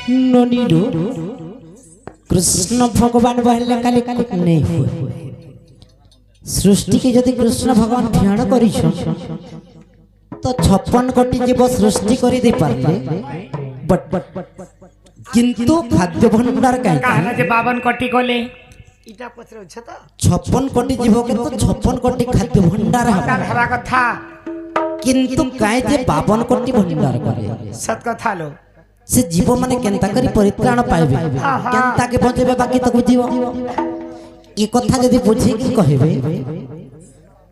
ननीरो कृष्ण भगवान बहले काली नहीं हुए सृष्टि के यदि कृष्ण भगवान ध्यान करी तो 56 कोटी जीव सृष्टि करी दे पारे बट किंतु खाद्य भंडार कहना जे 52 कोटी कोले इटा पत्र छ त 56 कोटी जीव के तो 56 कोटी खाद्य भंडार हवा कथा किंतु काहे जे 52 कोटी भंडार करे सत कथा लो से जीव माने केनता करी परित्राण पाइबे केनता के बचेबे बाकी तक बुझियो ई कथा यदि बुझी कि कहबे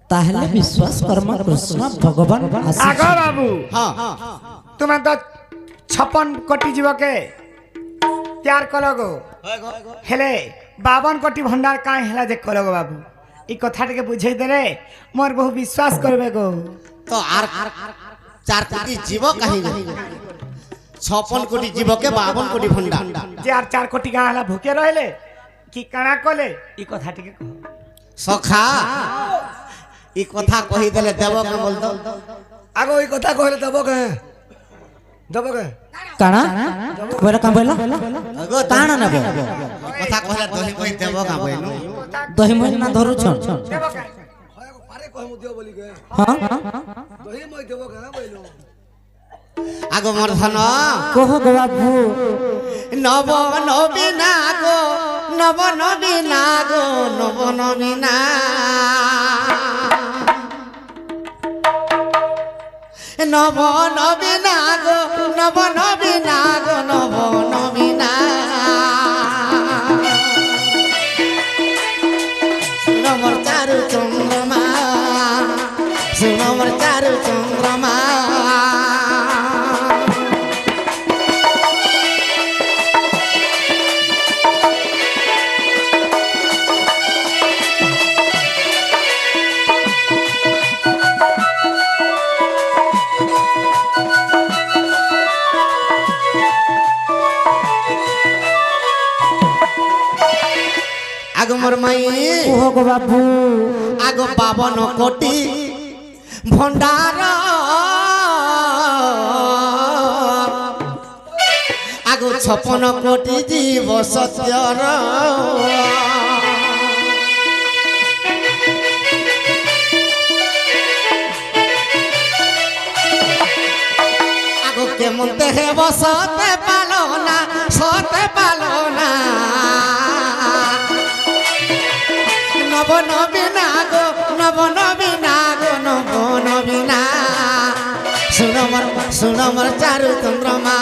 ताहले विश्वास कर्म कृष्ण भगवान आगो बाबू हां तुम तो 56 कोटी जीव के तैयार कलगो हेले 52 कोटी भंडार काहे हेला जे कलगो बाबू ई कथा के बुझे दे रे मोर बहु विश्वास करबे गो तो आर 4 कोटी जीव कहीं 56 कोटी जीव के 52 कोटी भंडार जे आर 4 कोटी गाहला भूखे रहले कि काना कले ई कथा के कह सखा ई कथा कहि देले देव के बोल दो आगो ई कथा कहले देबो के काना बोला का बोला अगो ताना नबो कथा कहले दही कोइ देव का बोइनो दही महीना धरु छन देबो के पारे कह मुदियो बोली के हां दही मई देबो के बोइलो आगो मोर धन कह गो बाबू नव नवीना गो नव नवीना गो नव नवीना नव नवीना गो नव नवीना गो नव नवीना सुनमर चारु चंद्रमा सुनमर चारु चंद्रमा आगो मोर माई कह गो बाबू आगो 52 कोटी भंडार आगो 56 कोटी जीव सत्यर आगो के मुंते हे बसते पालोना सते पालोना नव नवीना गो नव नवीना गो नव नवीना सुनमर चारु चंद्रमा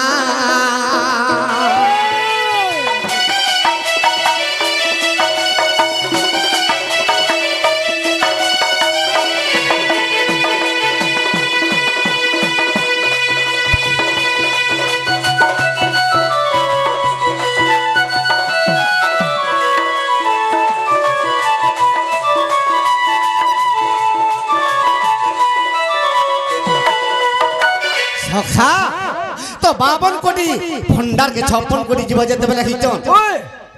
सखा तो 52 कोटी भंडार के 56 कोटी जीव जेते बेला हिचन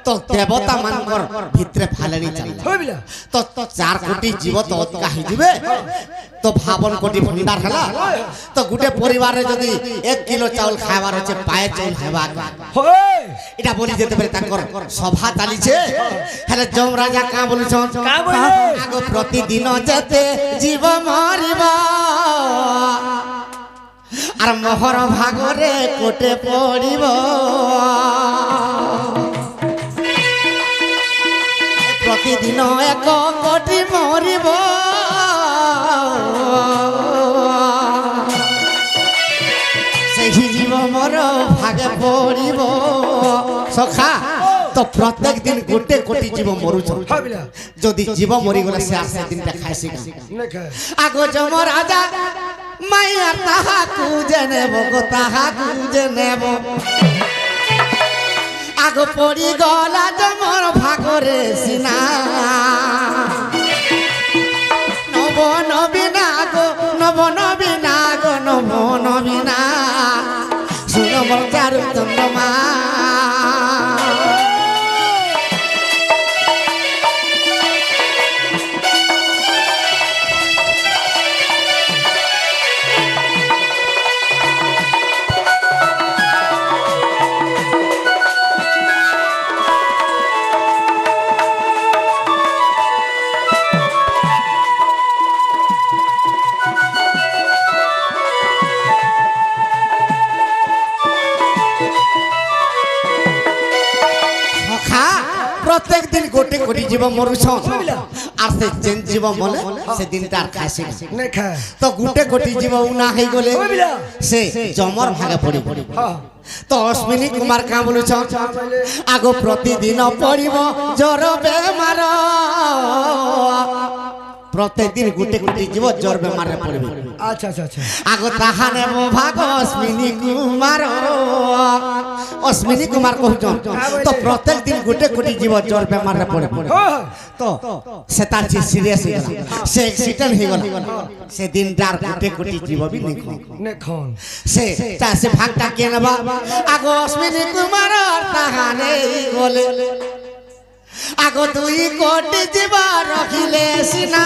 तो देवता मानकर भितरे फालेनी चल होइबिला तो 4 कोटी जीव तो काहि दिबे तो 52 कोटी भंडार हला तो गुटे परिवार रे जदी 1 किलो चावल खाइबार होचे पाए चावल हेबा होय इटा बोली जेते बेले ताकर सभा चाली छे हेले जम राजा का बोलु छन का बोले आगो प्रतिदिन जेते जीव मरिबा আর মোহর ভাগরে কোটে পড়িব প্রতিদিন 1 কোটি মরিব সেই জীব মোর ভাগে পড়িব সখা তো প্রত্যেক দিন গোটে কোটি জীব মরুছ होइबिला যদি জীব মরি গলে সে আর সেদিনটা খাইছি ने के আগো জম রাজা মাইয়া তাহা কুজে নেব গো তাহা কুজে নেব আগো পড়ি গলা জমর ভাগরে সিনা নব নবীনা গো নব নবীনা গো নব নবীনা সুনমর চারু চন্দ্রমা প্রত্যেক দিন গোটে কোটি জীব মরুছন আর সে যেন জীব মলে সে দিনটা আর খাইছে না। नहीं खाए তো গোটে কোটি জীব উনা হয়ে গলে বুঝলা? সে জমর ভাগে পড়ি हाँ তো অশ্বিনী কুমার কাঁ বলুছ আগ প্রতিদিন পড়িব জ্বর বেমার প্রত্যেক দিন গোটে কোটি জীব জ্বর বেমারে পড়িবে अच्छा अच्छा अच्छा আগ তাহা নেব ভাগ অশ্বিনী কুমার অশ্বিনী কুমার কহুছন তো প্রত্যেক দিন গোটে কোটি জীব জ্বর বেমারে পড়িবে हाँ তো সে তার যে সিরিয়াস হয়ে গেল সে অ্যাক্সিডেন্ট হয়ে গেল সে দিনটার গোটে কোটি জীব বি নেই नहीं खान সে সে ভাগটা কে নেবা আগ অশ্বিনী কুমার তাহানে বলে আগ তুই কোটি জীব রখিলে সিনা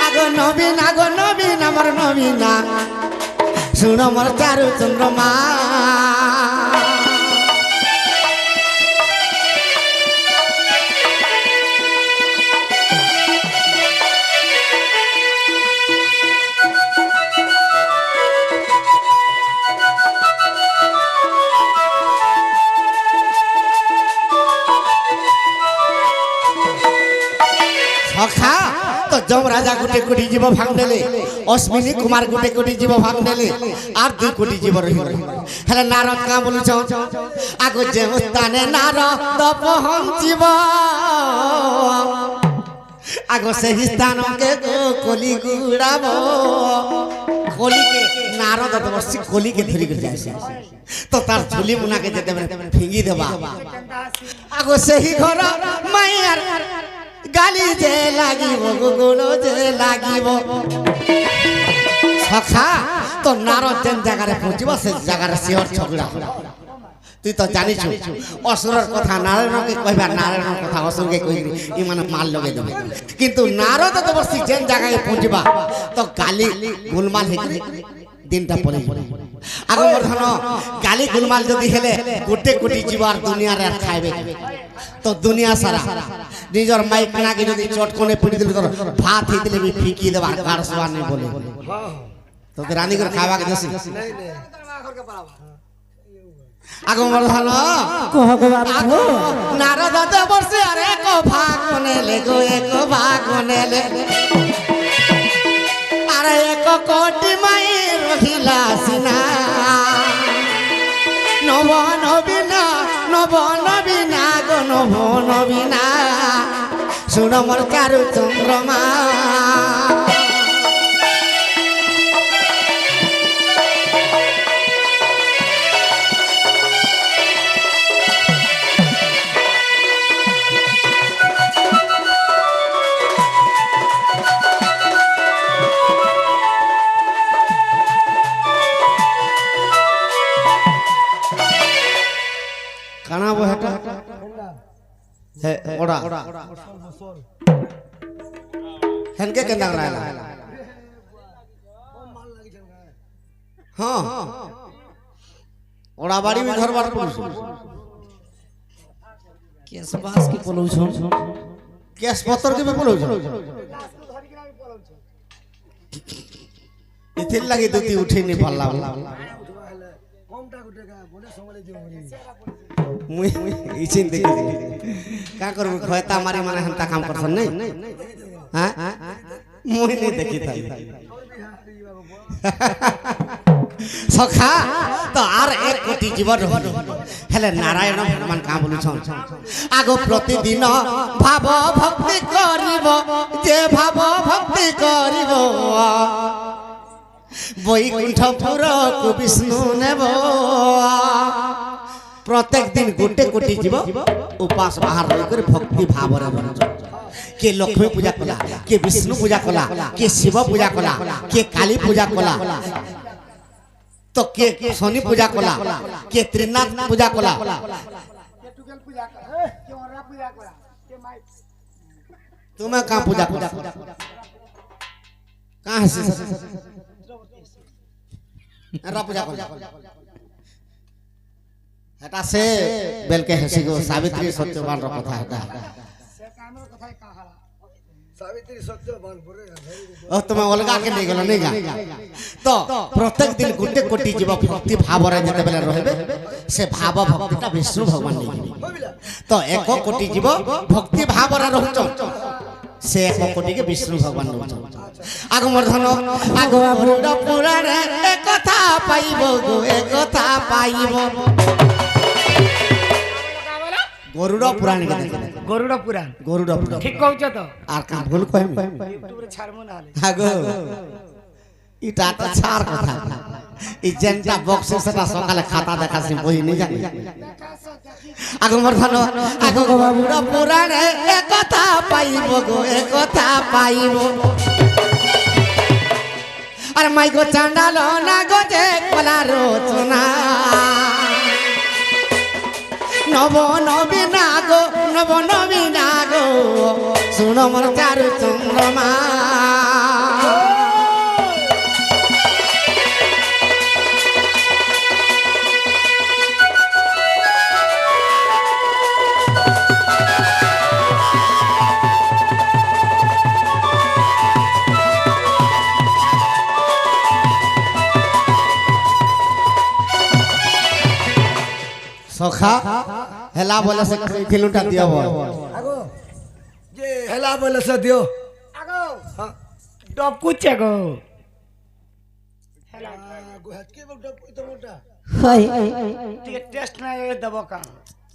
আগ নবীন আমার নবীনা শুন আমার চারু চন্দ্রমা সখা তো যম রাজা গোটে কোটি জীব ভাগ নেলে অশ্বিনী কুমার গোটে কোটি জীব ভাগ নেলে আর 2 কোটি জীব রহিল হেলে নারদ কা বলুছ আগ যে স্থানে নারদ পহঞ্চিব আগ সেই স্থানকে কলি গুড়াব কলিকে নারদ বসি কলিকে ধরি করে যাইছে তো তার ঝুলি মুনাকে যেতে ফিঙ্গি দেবা আগ সেই ঘর মাইয়ার গালি যে লাগিব গুলো যে লাগিব সখা তো নারদ যেন জায়গায় পৌঁছিব সে জায়গায় শিহর ছগড়া তুই তো জানিস অসুরের কথা নারায়ণকে কইবা নারায়ণের কথা অসুরকে কইবি ই মানে মাল লগে দেবে কিন্তু নারদ তো বসি যেন জায়গায় পৌঁছিবা তো গালি গুলমাল হয়ে দিনটা পড়ে আগে বর্ধন গালি গুলমাল যদি হেলে গোটে কোটি জীবার দুনিয়ার আর খাইবে তো দুনিয়া সারা নিজের মাইক নাকি যদি চটকনে পিড়ি দিলে তোর ভাত হয়ে দিলে ফিকি দেবা কার সোয়ার নেই বলে हाँ তোকে রানী করে খাওয়া কে দেছি नहीं नहीं আগে বর্ধন কহ গো বাপু নারদ তো বসে আর এক ভাগ নেলে গো এক ভাগ নেলে আর এক কোটি মাই রহিলা সিনা নব নবীনা গো নব নবীনা শুন মোর চারু চন্দ্রমা কানাবো হেটা হে ওড়া হেনকে কেন্দা রায়লা হ্যাঁ ওড়া বাড়ি বি ধরবার পড়ছ কেস বাস কি পলৌছ কেস পত্র কে বি পড়ছ ইথিল লাগি দুতি উঠিনি পারলাম कमटा गुटे का बोले संभाले दियो মুই ইচিন দেখি কা করব খয়তা মারি মানে হন্তা কাম করছন নাই হ্যাঁ মুই নি দেখি তাই সখা তো আর 1 কোটি জীবন রহিল হেলে নারায়ণ ভগবান কা বলুছন আগ প্রতিদিন ভাব ভক্তি করিব যে ভাব ভক্তি করিব বৈকুণ্ঠপুর কু বিষ্ণু নেব প্রত্যেক দিন গোটে কোটি জীব উপাস বাহার রই করে ভক্তি ভাবরে কে লক্ষ্মী পূজা কলা কে বিষ্ণু পূজা কলা কে শিব পূজা কলা কে কালী পূজা কলা তো কে শনি পূজা কলা কে ত্রিনাথ পূজা কলা তুমি কা পূজা কলা কা হসি রা পূজা কলা এটা সে বেলকে হসি গো সাবিত্রী সত্যবান র কথা এটা ସାବିତ୍ରୀ ସତ୍ୟବାନ ପରେ ଓ ତମେ ଅଲଗା କେ ନେଇ ଗଲ ନେଇ ଗା ତ ପ୍ରତ୍ୟେକ ଦିନ ଗୋଟେ କୋଟି ଜୀବ ଭକ୍ତି ଭାବରେ ଯେତେବେଳେ ରହିବେ ସେ ଭାବ ଭକ୍ତିଟା ବିଷ୍ଣୁ ଭଗବାନ ନେଇଯିବେ ତ ଏକ କୋଟି ଜୀବ ଭକ୍ତି ଭାବରେ ରହୁଛ ସେ ଏକ କୋଟି କେ ବିଷ୍ଣୁ ଭଗବାନ ରହୁଛ ଆଗ ମର୍ଧନ ଆଗ ଗରୁଡ଼ ପୁରାଣେ ଏକଥା ପାଇବ ଗো ଏକଥା ପାଇବ গরুড় পুরাণ কে দেখে গরুড় পুরাণ গরুড় পুরাণ ঠিক কହୁଛ তো আর কা ভুল কইম ইউটিউবে ছাড়মু না হলে আগো ইটা তো ছাড় কথা ই জেনটা বক্স সেটা সকালে খাতা দেখাছি বই নি জানি আগো মর্ধন আগো গরুড় পুরাণে একথা পাইব গো একথা পাইব আর মাই গো চান্ডাল না গো যে কলা রচনা নব নবীনা গো নব নবীনা গো শুন মোর চারু চন্দ্রমা সখা হেলা বলে সে খিলুটা দিও আগো যে হেলা বলে সে দিও আগো ডবকুছে গো আগো হাতকে বড় তো মোটা ଟିକେ ଟେଷ୍ଟ ନା ଦେବ କାଁ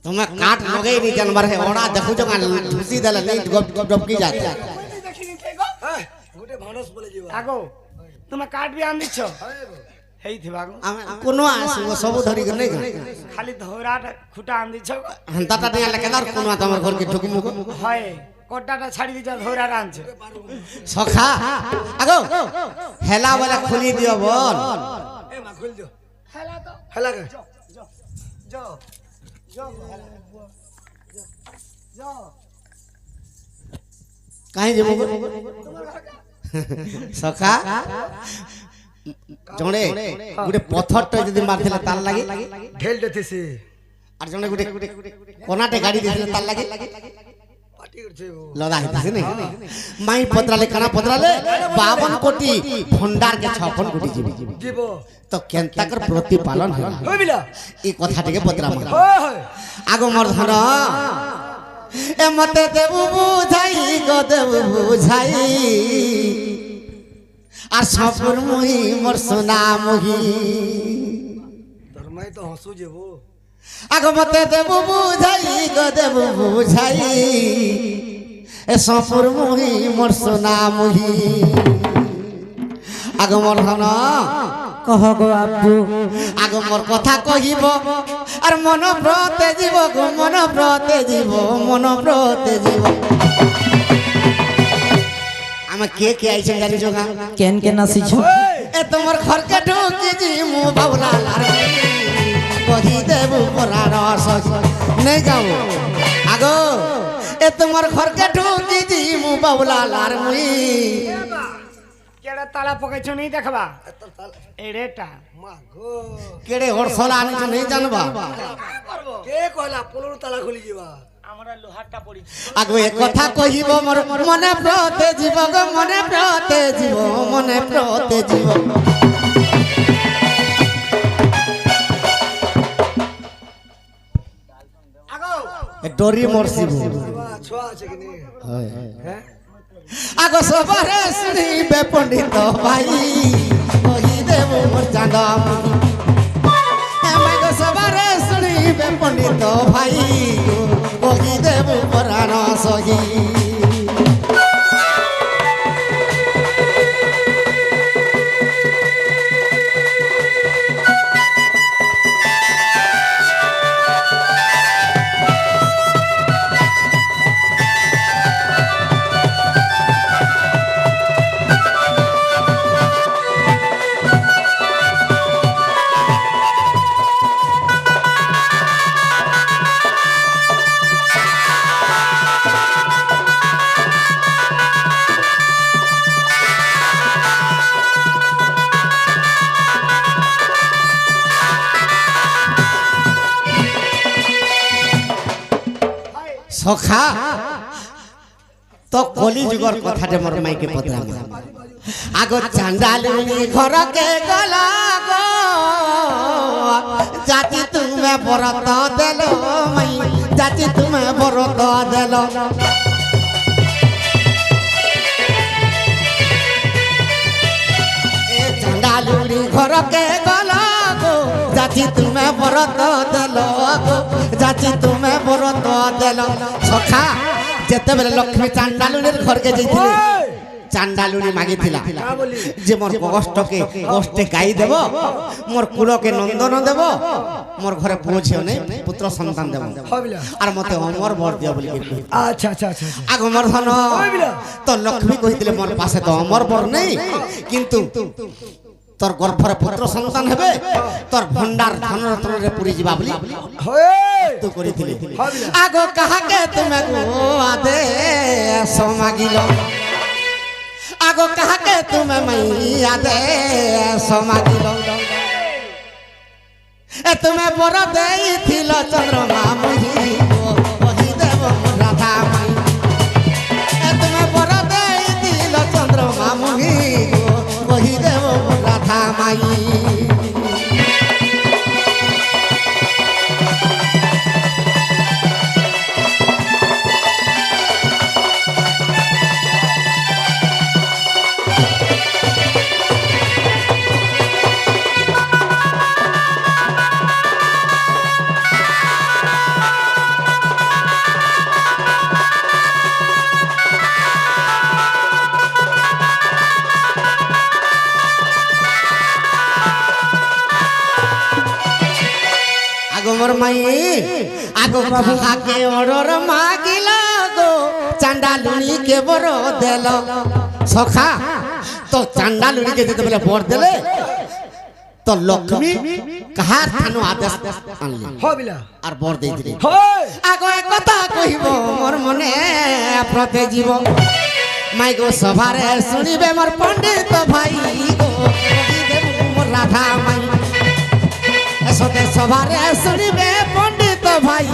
তুমি কাট লগেই নি জানবার হে ওড়া দেখু জগা ধুসি দেলে নেই গপ ডবকি যাচ্ছে ଦେଖିନି କେ গো হ্যাঁ গোটে মানস বলে ଯିବା আগো তুমি কাঠ ବି ଆଣିଛ ହେଇଥିବା গো আমি কোন আসিব সবু ধরি কে নেই খালি ধরাটা খুঁটা আনিছ হন্তাটা নিয়া লেকেদার কোন তোমার ঘর কে ঢুকি মুকো হয় কটাটা ছাড়ি দিছ ধরাটা আনছ সখা আগো হেলা বলে খুলি দিও বল এ মা খুল দিও হেলা তো হেলা কে যো যো যো কাহি যাব সখা জনে গুটে পথরটা যদি মারছিলে তার লাগি ঢেল দেতেছে আর জনে গুটে কোনাটে গাড়ি দিছিলে তার লাগি পাটি করছে ও লদা হইতেছে নে মাই পত্রালে কানা পত্রালে 52 কোটি ভন্ডার কে 56 কোটি জীবি জীব তো কেনতাকর প্রতিপালন হয় হইবিলা এই কথাটিকে পত্রা মারা হয় হয় আগো মর্ধন এ মতে দেবু বুঝাই গো দেবু বুঝাই আর সফর মুহি মোর সোনা মুহি তোর মাই তো হসু যেব আগো মতে দেবু বুঝাই গো দেবু বুঝাই এ সফর মুহি মোর সোনা মুহি আগো মর্ধন কহ গো আপু আগো মোর কথা কহিব আর মন ব্রতে জীব গো মন ব্রতে জীব মন ব্রতে জীব আমা কে কে আইছে জানি জগা কেন কেন আসিছ এ তোমার ঘরকে ঢুকি জি মু বাবলা লার কহি দেবু পরার সস নেই যাও আগো এ তোমার ঘরকে ঢুকি জি মু বাবলা লার মুই কেডা তালা পকাইছ নেই দেখবা এড়েটা মা গো কেড়ে হরসলা আনিছ নেই জানবা কে কইলা পলর তালা খুলি ଯିବା আমরা লোহারটা পড়ি আগো এ কথা কহিব মোর মনে প্রতে জীব গো মনে প্রতে জীব মনে প্রতে জীব আগো এ ডরি মরসিব ছোয়া আছে কি নি হ্যাঁ আগো সবারে শুনিবে পণ্ডিত ভাই কহি দেব মোর চাঁদ আগো সবারে শুনিবে পণ্ডিত ভাই কহি দেব পুরাণ সহি সখা তো তো কলি যুগর কথাটা মোর মাইকে পতরা আগ চান্ডালুনি ঘরকে গলা গো জাতি তুমি বরত দেল মাই জাতি তুমি বরত দেল এ চান্ডালুনি ঘরকে গলা গো জাতি তুমি বরত দেল গো জাতি তুমি বরত দেল সখা যেতেবেলে লক্ষ্মী চান্ডালুনির ঘরকে যাইছিলে চান্ডালুনি মাগিছিলা যে মোর কষ্টকে কষ্টে গাই দেব মোর কুলকে নন্দন দেব মোর ঘরে পুଅ ଝିଅ নেই পুত্র সন্তান দেব আর মতে অমর বর দিও বলি আচ্ছা আচ্ছা আচ্ছা আগ মোর ধন তো লক্ষ্মী কইছিলে মোর পাশে তো অমর বর নেই কিন্তু তোর গর্ভরে পুত্র সন্তান হবে তোর ভণ্ডার ধন রত্ନରେ পুরি যাবা বলি তো করিছিলি আগ কাহাকে তুমি গো আদে সমাগিল আগ কাহাকে তুমি মাইয়া দে সমাগিল এ তুমি বর দেইছিল চন্দ্রমা মুহি কহি দেব রাধা মাই এ তুমি বর দেইছিল চন্দ্রমা মুহি কহি দেব রাধা মাই মোর মাই আগ কাহাকে অর্ডর মাগিলা গো চান্ডালুনি কে বড় দেল সখা তো চান্ডালুনি কে যেতে বলে বর দেলে তো লক্ষ্মী কাহার থানু আদেশ আনলি হবিলা আর বর দেইছিলি হয় আগ এ কথা কহিব মোর মনে প্রতে জীব মাই গো সভারে শুনিবে মোর পণ্ডিত ভাই গো কহি দেব মোর রাধা মাই সতে সভারে শুনিবে পণ্ডিত ভাই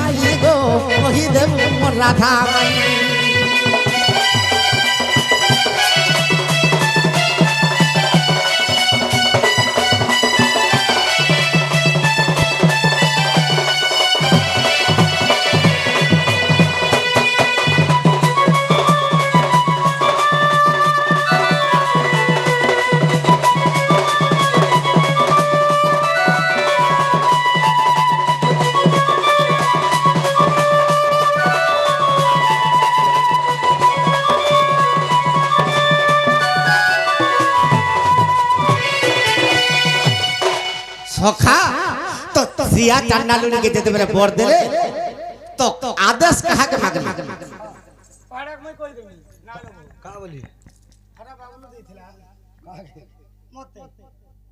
গো কহি দেব মোর রাধা মাই সখা তো সিয়া চান্ডালুনি কে যেতে বেলে বর দেলে তো আদেশ কাহাকে মাগে পাড়াক মই কই দেমি না কা বলি খানা বাবু দেইছিলা কাকে মতে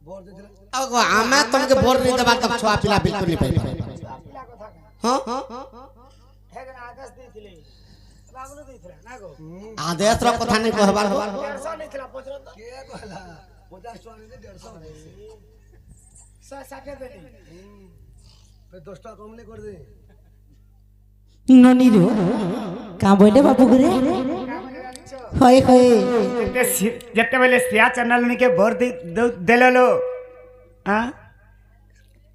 বর দিছিল আগো আমা তোমাকে বর নি দেবা তো ছোয়া পিলা বিলকুল নি পাইবা পিলা কথা হ্যাঁ হেগন আদেশ দেইছিলে বাবু দেইছিলা না গো আদেশ র কথা নি কহবার হো 150 নেছিলা পছন্দ তো কে কইলা 50 টাকা নিতে 150 নেই 60 দেনি ফের 10 টাকা কমলে করে দে ননিরো কা বইলে বাবু ঘরে হয় হয় যেতেবেলে সিয়া চান্ডালুনি কে ভর দেললো হ্যাঁ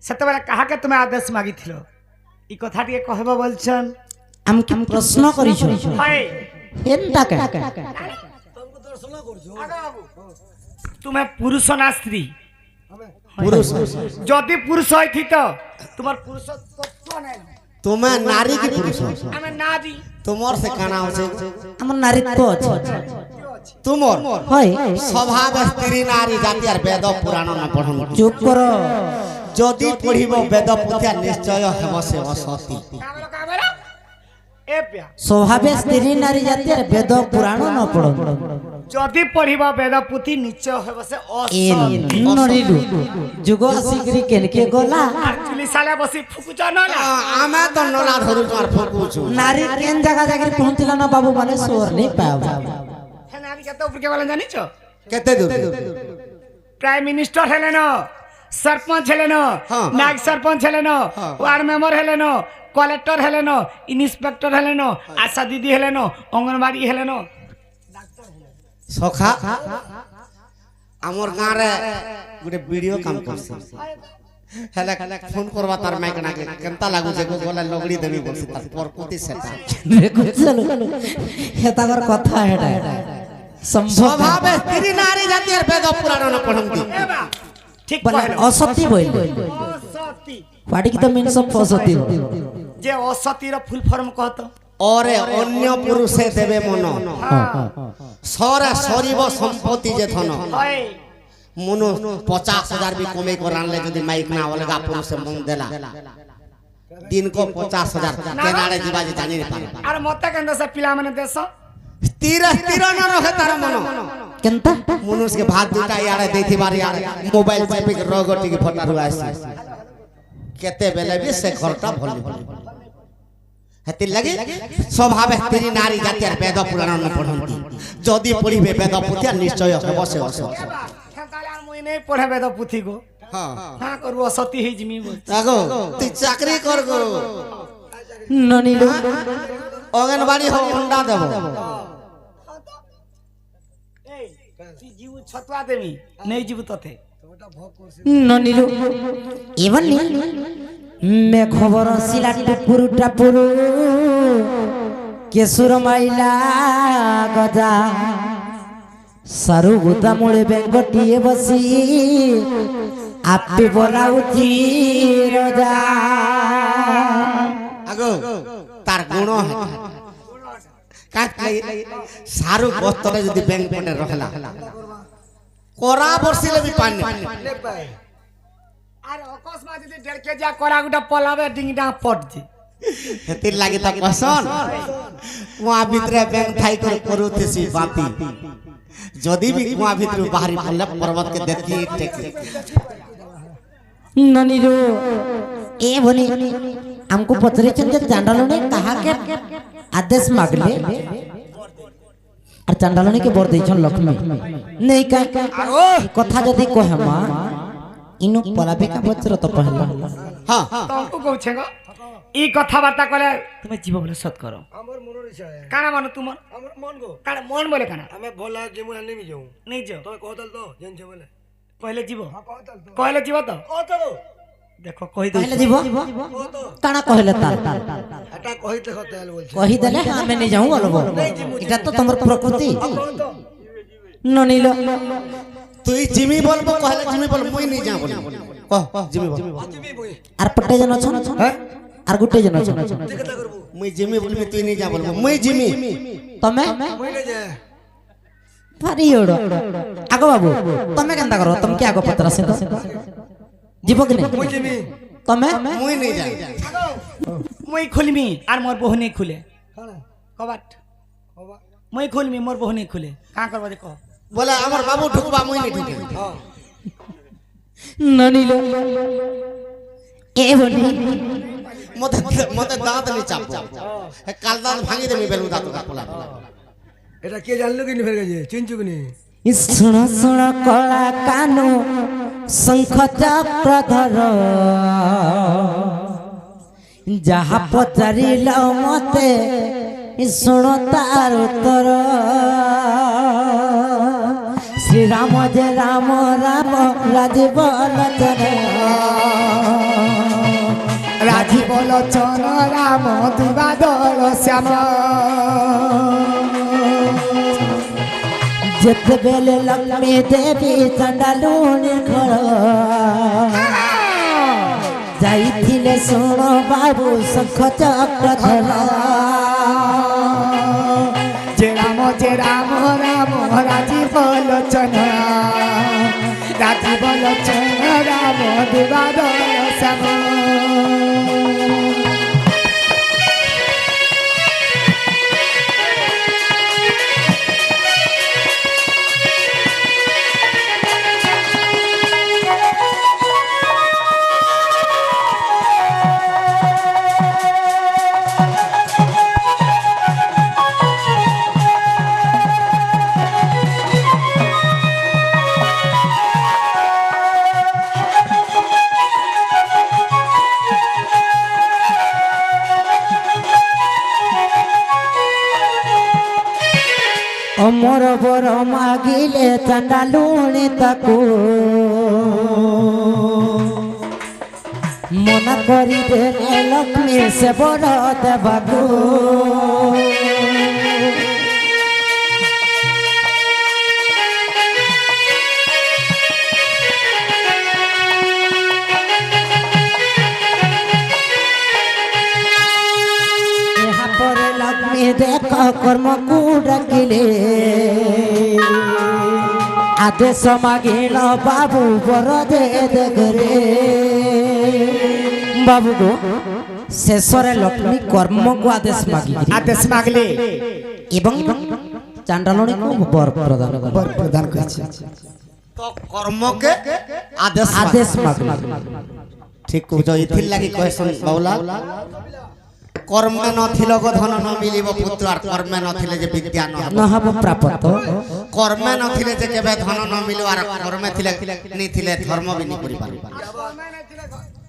সেতেবেলে কাহাকে তুমি আদেশ মাগিছিল ই কথা টিকে কহব বলছন আমি কি প্রশ্ন করিছ হয় হেনটা কা তোমকে দর্শন করছো তুমি পুরুষ না স্ত্রী আমি পুরুষ যদি পুরুষ হইথিত তোমার পুরুষত্ব নাই তুমি নারী কি পুরুষ আমি নারী তোমার সে কানা আছে আমার নারীত্ব আছে তোমার হয় স্বভাব স্ত্রী নারী জাতি আর বেদ পুরাণ না পঢ়ন চুপ কর যদি পড়িব বেদ পুথিয়া নিশ্চয় হেব সে অসতি এ প্যা স্বভাবে স্ত্রী নারী জাতির বেদ পুরাণ ন পড় যদি পড়িব বেদ পুথি নিশ্চয় হইব সে এ নরিলু যুগ আসিকরি কেনকে গলা চুলি সালে বসি ফুকুছ না আমি তো নলা ধরু আর ফকুছু নারী কেন জায়গা জায়গায় পৌঁছিলা না বাবু মানে সোর নেই পাও হ্যাঁ নারী কত উপরে বলে জানিছ কেতে দূর প্রাইম মিনিস্টার হেলেন सरपंच हेलेन हाँ। नायक सरपंच हेलेन हाँ। वार्ड मेंबर हेलेन कलेक्टर हेलेन इंस्पेक्टर हेलेन आशा दीदी हेलेन अंगनबाड़ी हेलेन সখা আমার গাঁরে গোটে ভিডিও কাম করছে হেলে ফোন করবা তার মাইক নাকে কেনতা লাগুছে গো গলা লগড়ি দেবি বলছি তার প্রকৃতি সেটা দেখুছলো হেতাবার কথা হেটা সম্ভব স্বভাবে স্ত্রী নারী জাতির বেদ পুরাণ পড়ন্তি এবা ঠিক বলে কইলো অসতি বইল অসতি what is the means of অসতি যে অসতির ফুল ফর্ম কহতো ওরে অন্য পুরুষে দেবে মন সরে সরিব সম্পত্তি যে ধন হয় মনো 50,000 भी कमे को रानले যদি মাইক না অলগা পুরুষে মন দেলা দিন को 50,000 কেনারে দিবাজি জানি না পারে আর মতে কেন সে পিলা মানে দেশ স্থির স্থির না রহে তার মন কেনতা মনুষ্য ভাত দুটা ইয়ারে দেইতি বারি ইয়ারে মোবাইল চেপে রগটি কি ফটা রুয়া আছে কেতে বেলে বি সে ঘরটা ভলি হেতি লাগি স্বভাবে স্ত্রী নারী জাতির বেদ পুরাণ পড়ন্তি যদি পড়িবে বেদ পুথি নিশ্চয় হবে সে অস তাহলে আর মই নেই পড়াবে তো পুথি গো হ্যাঁ হ্যাঁ করু অসতি হই জিমি বল আগো তুই চাকরি কর গো ননিলো অঙ্গনবাড়ি হোক অন্ডা দেব এই তুই জীব ছতবা দেমি নেই জীব ততে ননিলো এবানি মে খবর সিলাটা পুরুটা পুরু কেশুর মাইলা গজা সারু গুদা মুড়ে বেঙ্গটিয়ে বসি আপি বলাউছি রোজা আগো তার গুণ কাট সারু বস্তরে যদি ব্যাংক পটে রহলা করা বর্ষিলে বি পানি আর অকস্মাত যদি 1.5 কেজি করা গুটা পলাবে ডিংডা পড়জি হেতির লাগি তা পছন্দ কুয়া ভিতরে ব্যাংক থাই করে করুতেছি বাতি যদি বি কুয়া ভিতরে বাহারি পড়লে পর্বত কে দেখি টেকি ননিরো এ বনি हमको पचरेचन जब चांडालों ने कहा के आदेश मांगले और चांडालों ने के बोर देचन लक्ष्मी नहीं का कथा जदी कहमा इनु पलाबे का बचर तो पहला हां तुमको कहछे गो ई कथा बार्ता कले তুমি জীব বলে সৎ করো আমার মনের ইচ্ছা কানা মানো তোমার আমার মন গো কানা মন বলে কানা আমি ভোলা যে মই নেমি যাও নেই যাও তুমি কহতাল তো জানছে বলে কইলে জীব কহতাল তো কইলে জীব তো কহতাল দেখো কই कहले দই जीव काना कहले तार এটা কহিতে কহতাল বলছে कही देले हमें नहीं जाऊं अलबो এটা তো তোমার প্রকৃতি ননিলো তুই জিমি বলবো কহলে জিমি বল মুই নি যা বলি কহ জিমি বল তুমি বই আর পটে জন আছো হ্যাঁ আর গুটে জন আছো কথা করব মুই জিমি বলবি তুই নি যা বলবো মুই জিমি तमे মই নে যা भारी ओडो आगो बाबू तमे केनता करो तुम क्या आगो पत्रा से जीव कि नहीं মই তুমি तमे মুই নি যা মই খুলমি আর মোর বহু নেই খুলে খানা কবাট বাবা মই খুলমি মোর বহু নেই খুলে কা করবা দেখো বলে আমার বাবু ঢুকবা মুই নি ঢুকে হ্যাঁ ননিলো এ বলি মতে মতে দাঁত নি চাপ কাল দাঁত ভাঙি দেবি বেলু দাঁত কাপলা এটা কে জানলো কি নি ফের গেছে চিনছু কি নি শুণ শুণ কলা কানু শঙ্খ চক্র ধর যাহা পচারিল মতে শুণ তার উত্তর শ্রীরাম যে রাম রাম রাজীব লোচন রাজীব লোচন রাম দুবাদল শ্যাম যেতবেলে লক্ষ্মী দেবী চণ্ডালুনি ঘর যাইছিলে শুণ বাবু শঙ্খ চক্র ধর যে রাম রাম রাজীব লোচন রাজীব লোচন রাম দুবাদল শ্যাম মোর বর মাগিলে চান্ডালুনি তাকু মনা করি দেলে লক্ষ্মী সে বড় দেবাকু দেখ কর্ম কু ডাকিলে আদেশ মাগিল বাবু বড় দে দেখরে বাবু গো শেষরে লক্ষ্মী কর্মকু আদেশ মাগলে এবং চান্ডালনীকে বর প্রদান করেছে তো কর্মকে আদেশ আদেশ মাগলে ঠিক কହୁଛ এথির লাগি কহেছন বাউলা কর্মে নথিল গো ধন ন মিলিব পুত্র আর কর্মে নথিলে যে বিদ্যা নহব প্রাপ্ত কর্মে নথিলে যে কেবে ধন ন মিলিব আর কর্মে থিলে নিথিলে ধর্ম বি নি করি পারি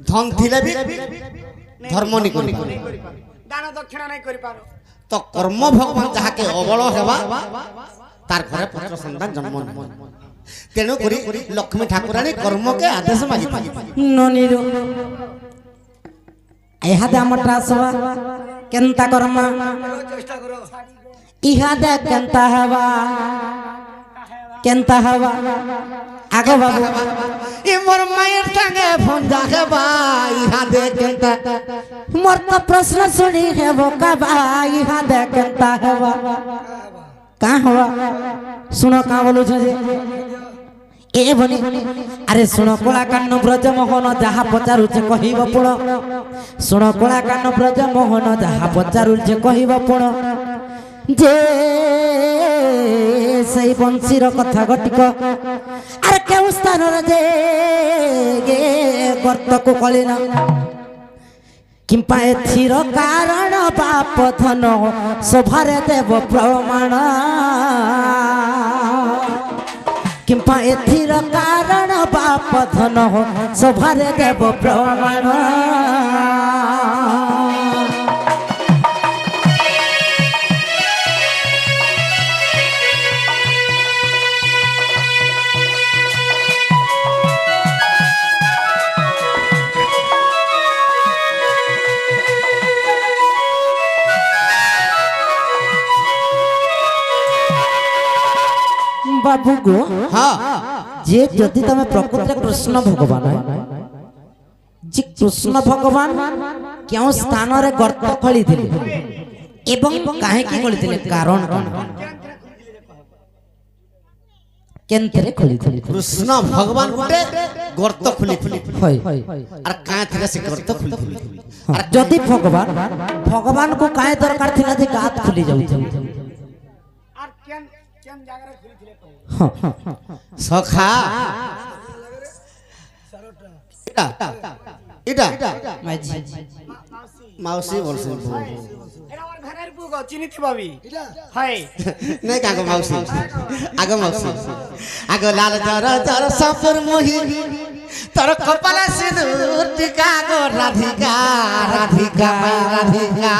ধন থিলে বি ধর্ম নি করি পারি দান দক্ষিণা নাই করি পারো তো কর্ম ভগবান যাহাকে অবল হেবা তার ঘরে পুত্র সন্তান জন্ম নেব তেণু করি লক্ষ্মী ঠাকুরানী কর্মকে আদেশ মাগি ননির ইহাদে আমটা আসবা কেনতা কর্মা চেষ্টা করো ইহাদে কেনতা হবা আগো বাবু ই মোর মায়ের সঙ্গে ফোন যাবা ইহাদে কেনতা মোর তো প্রশ্ন শুনি হেব কাবা ইহাদে কেনতা হবা কা হবা শুনো কা বলুছ যে এ বনি আরে শুনো কলাকান্ন ব্রজমোহন যাহা পচারুছে কহিব পুণ শুনো কলাকান্ন ব্রজমোহন যাহা পচারুছে কহিব পুণ যে সেই বংশীর কথা ঘটিক আর কেউ স্থানর যে গর্তকু কলিল কিংবা এথির কারণ বাপ ধন সভারে দেব প্রমাণ কিংবা এথির কারণ বাপ ধন সভারে দেব প্রমাণ বাবু গো হ্যাঁ যে যদি তুমি প্রকৃত কৃষ্ণ ভগবান যে কৃষ্ণ ভগবান কেউ স্থানরে গর্ত খোলিলে এবং কাহিকি খোলিলে কারণ কোন কেন্দ্রে খোলিলে কৃষ্ণ ভগবান গোটে গর্ত খুলি হয় আর কাঁ থেকে সে গর্ত খুলি আর যদি ভগবান কো কায় দরকার থিলা যে গাত খুলি যাউছে আর কেন কেন জায়গায় খুলিছিলে সখা এটা এটা মাউসি বলছেন এটা আমার ঘরের বুক চিনিতে পাবি এটা হাই নাই কাগো মাউসি আগো মাউসি আগো লাল জর জর সফর মোহি তোর কপালে সিঁদুর টিকা গো রাধিকা রাধিকা রাধিকা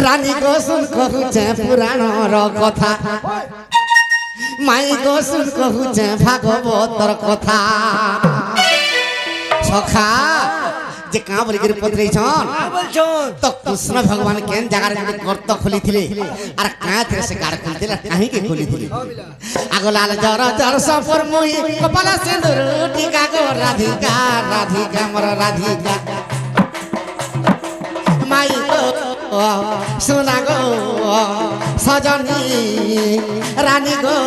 রানী গো শুন কহুছে পুরাণর কথা মাই গো শুন কহুছে ভাগবতর কথা সখা যে কাঁ বলিকি পত্রেছন তো কৃষ্ণ ভগবান কেন জায়গার গর্ত খুলিଥିଲେ আর কাঁ থেকে সে গাড় খুলিଥିଲେ কাহিঁকে খুলিଥିଲେ আগো লাল জর জর সফর মুই কপাল সিঁদুর টিকা গো রাধিকা রাধিকা মোর রাধিকা মাই গো সোনা গো সজনী রানী গো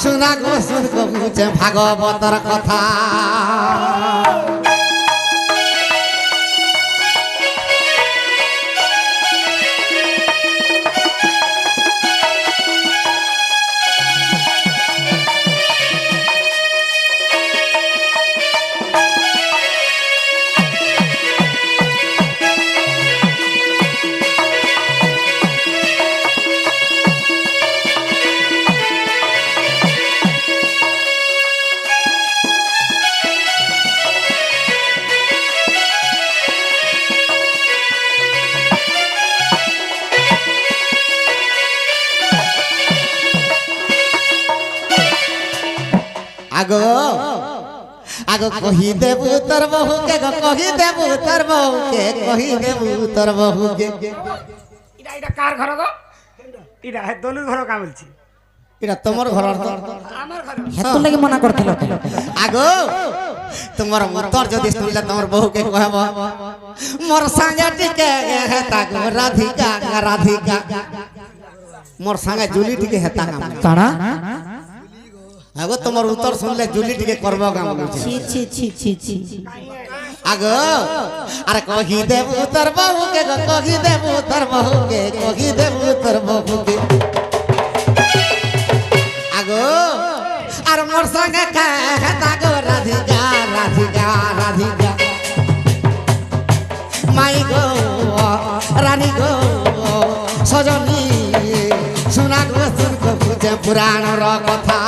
সোনা গো শুন কহুছে ভাগবতর কথা আগ কহি দেবু তোর বহুকে গো কহি দেবু তোর বহুকে কহি দেবু তোর বহুকে এটা এটা কার ঘর গো এটা দলুর ঘর কা বলছি এটা তোমার ঘর আমার ঘর হেতু লাগি মনা করছিল আগো তোমার উত্তর যদি শুনলে তোমার বহুকে কহব মোর সাঙ্গে টিকে হেতা গো রাধিকা রাধিকা মোর সাঙ্গে জুলি টিকে হেতা কাম কানা আগো তোমার উত্তর শুনলে জুলি টিকে করব কাম বলছি ছি ছি ছি ছি ছি আগো আরে কহি দেবু তোর বহুকে গো কহি দেবু তোর বহুকে কহি দেবু তোর বহুকে আগো আর মোর সঙ্গে হেতা গো রাধিকা রাধিকা রাধিকা মাই গো রানী গো সজনী শোনা গো শুন গো বুঝে পুরাণর কথা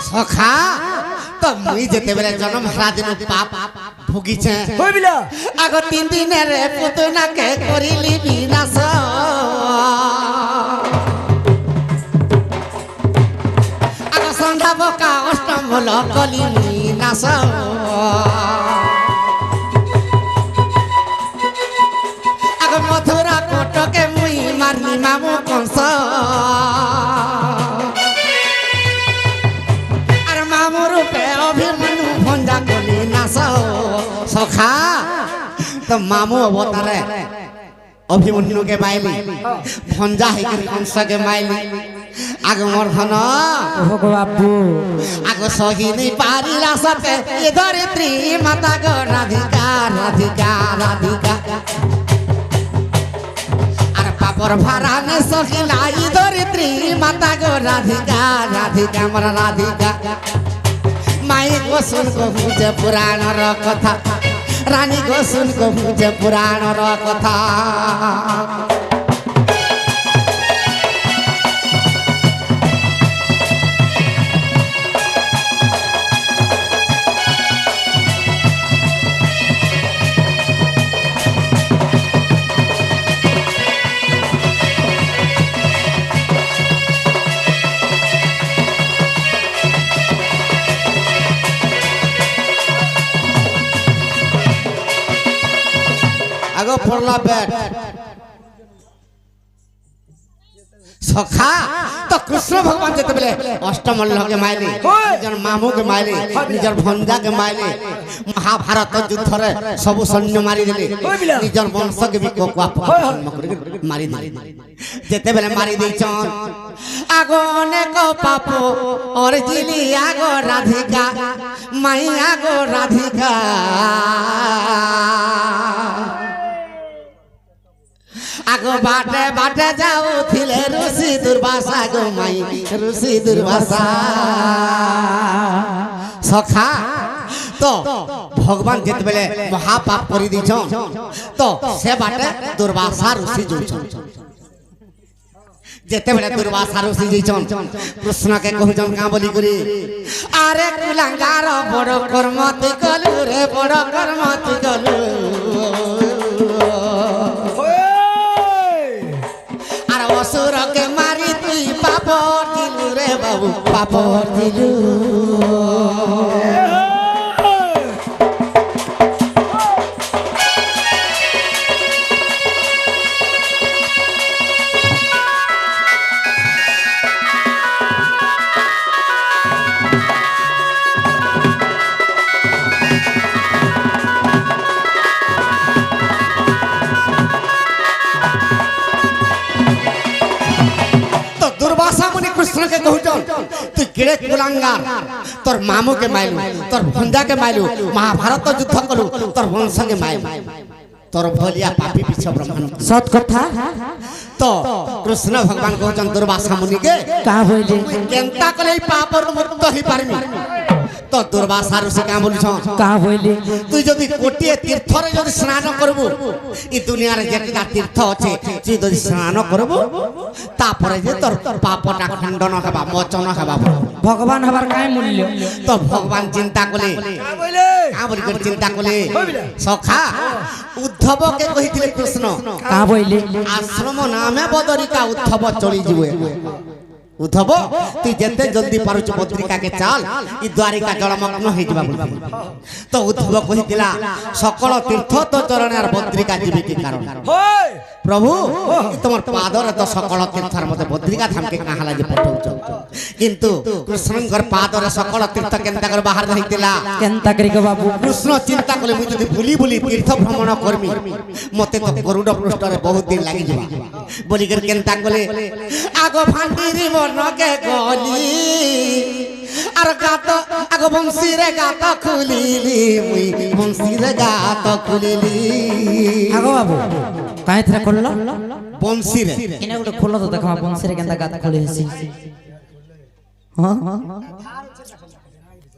সখা তো মুই যেতেবেলে জন্ম হারা দিন পাপ ভুগিছে হইবিলা আগ 3 দিনের পুতনাকে করিলি বিনাশ আগ সন্ধ্যা বকা অষ্টম হল কলিনি নাশ আগ মথুরা কোটকে মুই মারলি মামু কংস রূপে অভিমন্যু ভঞ্জা কলি নাশ সখা তো মামু অবতারে অভিমন্যুকে মাইলি ভঞ্জা হইকি কংসকে মাইলি আগ মোর ধন ওগো বাবু আগ সহিনি পারিলা সতে এ ধরিত্রী মাতা গো রাধিকা রাধিকা রাধিকা আর পাপর ভাড়া নে সহিলা ই ধরিত্রী মাতা গো রাধিকা রাধিকা মোর রাধিকা মাই গো শুন গো বুঝে পুরাণর কথা রানী গো শুন গো বুঝে পুরাণর কথা আগো পড়লা ব্যাট সখা তো কৃষ্ণ ভগবান যেতেবেলে অষ্টমল্লকে মাইলে নিজের মামুকে মাইলে নিজের ভঞ্জাকে মাইলে মহাভারত যুদ্ধরে সবু সৈন্য মারি দিলে নিজের বংশকে বি মারি দিলে যেতেবেলে মারি দিয়েছন আগো অনেক পাপ অর্জিলি আগো রাধিকা মাই আগো রাধিকা আগো বাটে বাটে যাও থিলে ঋষি দুর্বাসা গো মাই ঋষি দুর্বাসা সখা তো ভগবান যেতবেলে মহাপাপ করে দিছ তো সে বাটে দুর্বাসা ঋষি যাইছন যেতেবেলে দুর্বাসা ঋষি যাইছন কৃষ্ণকে কহুছন কা বলি করি আরে কুলাঙ্গার বড় কর্ম তুই কলু রে বড় কর্ম তুই কলু অসুরকে মারি তুই পাপ দিলু রে বাবু পাপ দিলু কৃষ্ণকে কহুছন তুই কেড়ে কুলাঙ্গার তোর মামুকে মাইলু তোর ভঞ্জাকে মাইলু মহাভারত যুদ্ধ কলু তোর বংশকে মাইলু তোর ভলিয়া পাপি পিছ ব্রহ্মাণ্ড সৎ কথা তো কৃষ্ণ ভগবান কহুছন দুর্বাসা মুনিকে কা হইলে কেনতা কলে এই পাপর মুক্ত হই পারমি তো দুর্বাসা ঋষি কাঁ বলছ কাঁ বইলি তুই যদি গোটিয়ে তীর্থরে যদি স্নান করবু এই দুনিয়ার যেটা তীর্থ আছে তুই যদি স্নান করবু তারপরে যে তোর পাপটা খণ্ডন হবা মোচন হবা ভগবান হবার কাই মূল্য তো ভগবান চিন্তা কলে কাঁ বলি করে চিন্তা কলে সখা উদ্ধবকে কহিଥିଲେ কৃষ্ণ কাঁ বইলি আশ্রম নামে বদরিকা উদ্ধব চলি ଯିବେ উদ্ধব তুই যেতে জলদি পারুছ বদ্রিকাকে চাল ই দ্বারিকা জলমগ্ন হয়ে যাবা বলি তো উদ্ধব কহিলা সকল তীর্থ তো চরণে আর বদ্রিকা যাবে কি কারণ প্রভু তোমার পাদরে তো সকল তীর্থর মধ্যে বদ্রিকা ধামকে কাহালা যে পঠাউছ কিন্তু কৃষ্ণঙ্কর পাদরে সকল তীর্থ কেনতা করে বাহার হইতিলা কেনতা করি গো বাবু কৃষ্ণ চিন্তা কলে মুই যদি বুলি বুলি তীর্থ ভ্রমণ করমি মতে তো গরুড় পৃষ্ঠরে বহুত দিন লাগি যাবে বলি করে কেনতা কলে আগ ভান্ডিরি বনকে গলি আর গাত আগ বংশীরে গাত খুলিলি মুই বংশীরে গাত খুলিলি আগো বাবু কাই থরা করলো বংশীরে এনে গোটে খোলো তো দেখো বংশীরে কেনতা গাত খুলি হেসি হ্যাঁ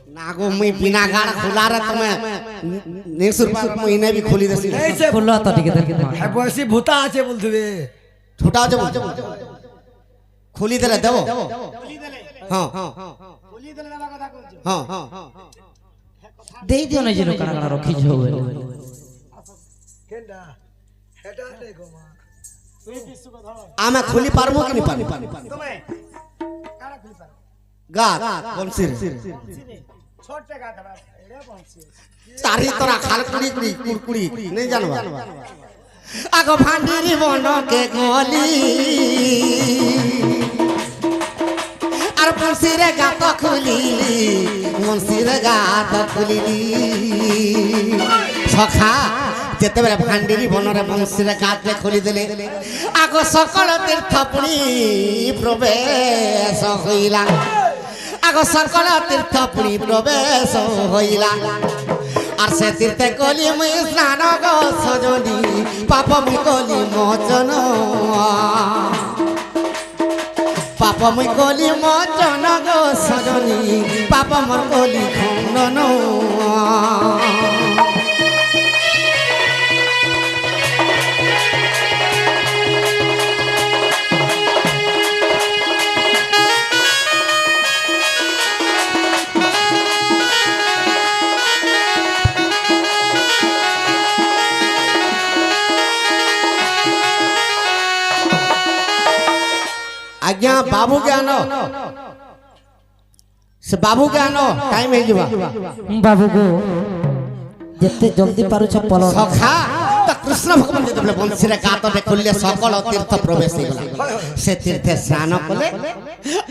না গো মুই বিনা গাড় খোলারে তুমি নেক্সট মুই নে भी খুলি দেছি খোলো তো ঠিক আছে হ্যাঁ বয়সী ভূতা আছে বলতে ছোটা আছে খুলি দেলে দেব হ্যাঁ হ্যাঁ হ্যাঁ দেই দিও না যে লোকানা কানা রখি যাও কেনটা এটা নেই গো মা আমি খুলি পারবো কি নি পারবো তুমি কারা খুলি পারো গাত বংশীর ছোট্ট গাত হবে এড়ে বংশী তারি তোরা খাল কুড়ি কুড়ি কুড়কুড়ি নেই জানবা আগ ভান্ডিরি বনকে গলি আর বংশীরে গাত খুলিলি বংশীরে গাত খুলিলি সখা যেতেবেলে ভান্ডিরি বনরে বংশীরে গাতে খুলি দেলে আগ সকল তীর্থ পুনি প্রবেশ হইলা আগ সকল তীর্থ পুনি প্রবেশ হইলা আর সে তীর্থে কলি মুই স্নান গো সজনি পাপ মুই কলি মোচন পাপ মুই কলি মোচন গো সজনি পাপ মোর কলি খণ্ডন আজ্ঞা বাবু জ্ঞান সে বাবু জ্ঞান টাইম হয়ে যাবা বাবু গো যেতে জলদি পারুছ পল সখা তো কৃষ্ণ ভগবান যেতবে বংশীরে গাতটে খুললে সকল তীর্থ প্রবেশ হইগলা সে তীর্থে স্নান কলে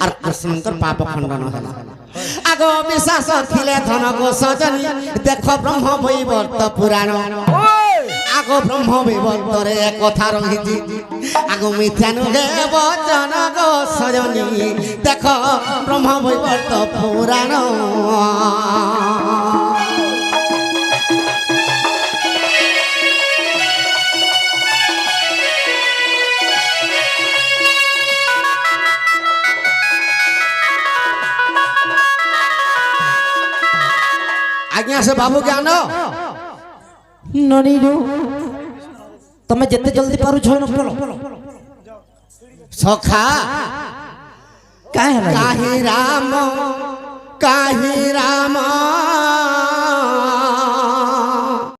আর কৃষ্ণঙ্কর পাপ খণ্ডন হলা আগ বিশ্বাস ଥିଲେ ধন গো সজনী দেখ ব্রহ্ম বৈবর্ত পুরাণ আগ ব্রহ্ম বৈবর্তরে কথা রহিছি আগ মিথ্যা নুহে বচন গো সজনী দেখ ব্রহ্ম বৈবর্ত পুরাণ আজ্ঞা সে বাবু জ্ঞান ননিরু তুমি যেতে জলদি পারুছ না পল সখা কাই হলা কাহি রাম